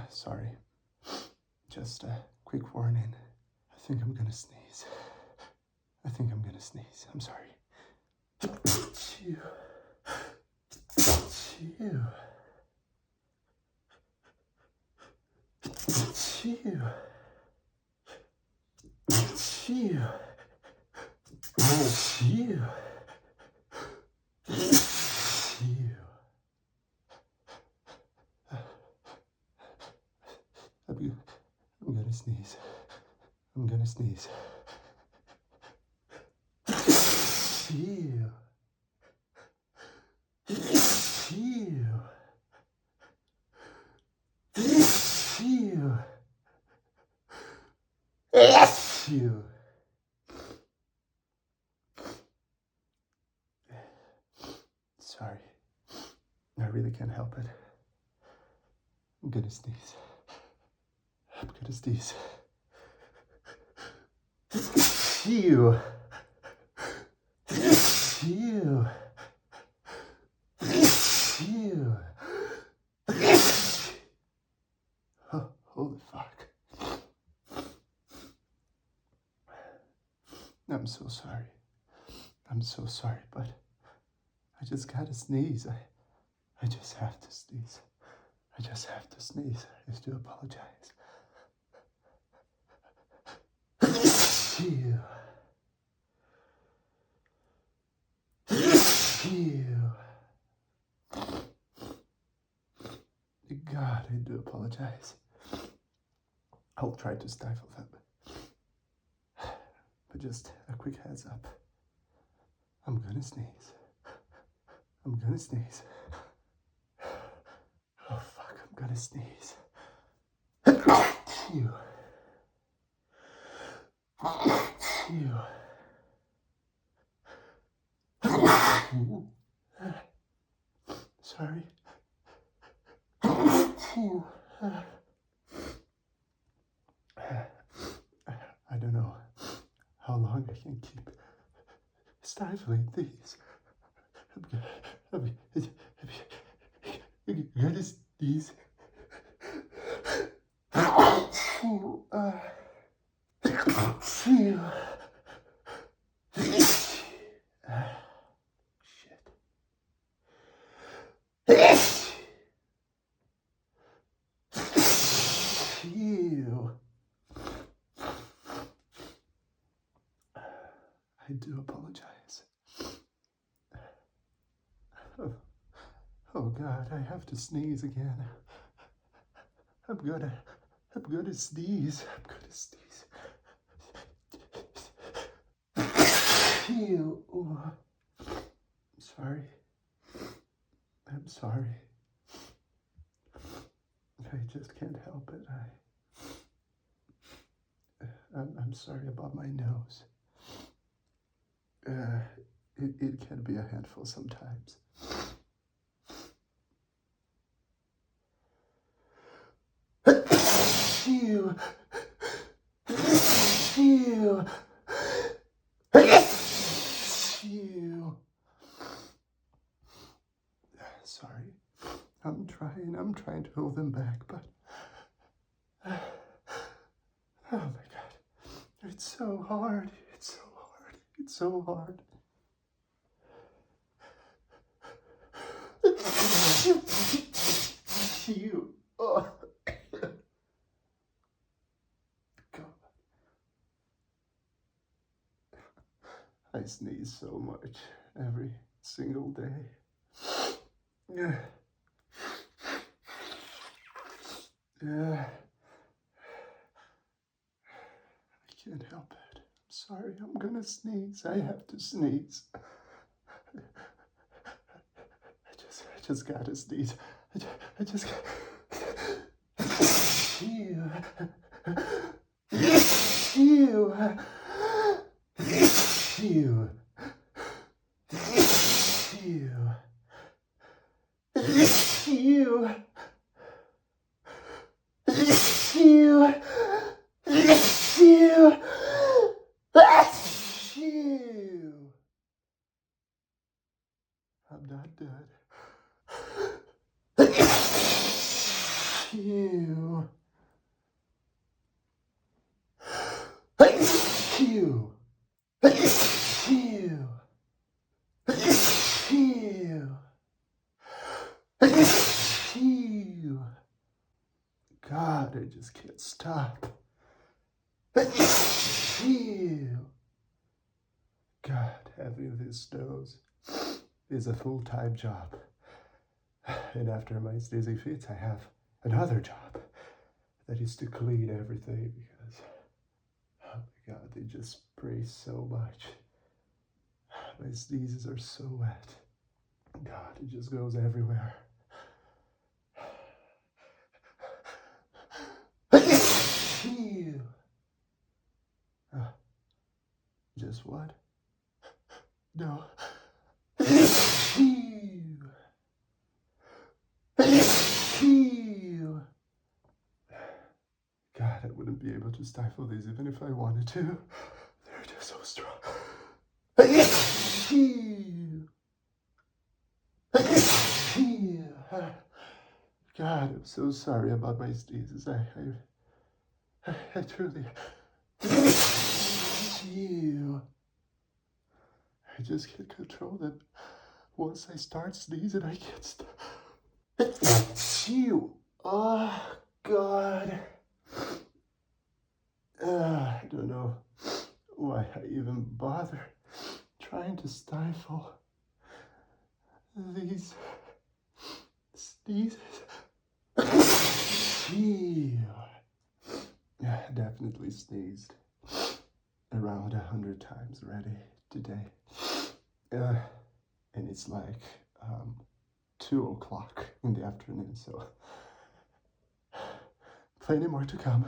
Sorry. Just a quick warning. I think I'm gonna sneeze. I'm sorry. Chew. Chew. Chew. Chew. Chew. Chew. I'm gonna sneeze. I'm gonna sneeze. Chew. Chew. Chew. Chew. Sorry. I really can't help it. I'm gonna sneeze. I'm gonna sneeze. Chew. Chew. Chew. Oh, holy fuck. I'm so sorry. I'm so sorry, but I just gotta sneeze. I just have to sneeze. I just have to sneeze. I have to apologize. Chew. Chew. God, I do apologize. I'll try to stifle them. But just a quick heads up. I'm gonna sneeze. I'm gonna sneeze. Oh fuck, I'm gonna sneeze. Chew. Chew. Sorry. Chew. I don't know how long I can keep stifling these. I'm gonna sneeze. Shit. Ew. I do apologize. Oh God, I have to sneeze again. I'm gonna sneeze. I'm gonna sneeze. Ew. I'm sorry. I'm sorry. I just can't help it. I'm sorry about my nose. It can be a handful sometimes. Ew. Ew. Ew. Sorry. I'm trying to hold them back, but oh my God. It's so hard. It's so hard. You. Oh. God. I sneeze so much every single day. Yeah. I can't help it. I'm sorry. I'm gonna sneeze. I have to sneeze. I just gotta sneeze. I just got. Ew. Ew. Ew. Ew. Ew. Ew. Ew. Ew. I'm not done. Phew. Phew. Phew. Phew. Phew. God, I just can't stop. Phew. God, having this nose is a full-time job. And after my sneezing fits, I have another job. That is to clean everything because, oh my God, they just spray so much. My sneezes are so wet. God, it just goes everywhere. Phew. Just what? No. Phew. Phew. God, I wouldn't be able to stifle these even if I wanted to. They're just so strong. Phew. Phew. God, I'm so sorry about my sneezes. I truly. Phew. I just can't control them. Once I start sneezing, I can't stop. Phew. Oh, God. I don't know why I even bother trying to stifle these sneezes. Phew. Yeah, definitely sneezed around 100 times already today. And it's like 2 o'clock in the afternoon, so plenty more to come.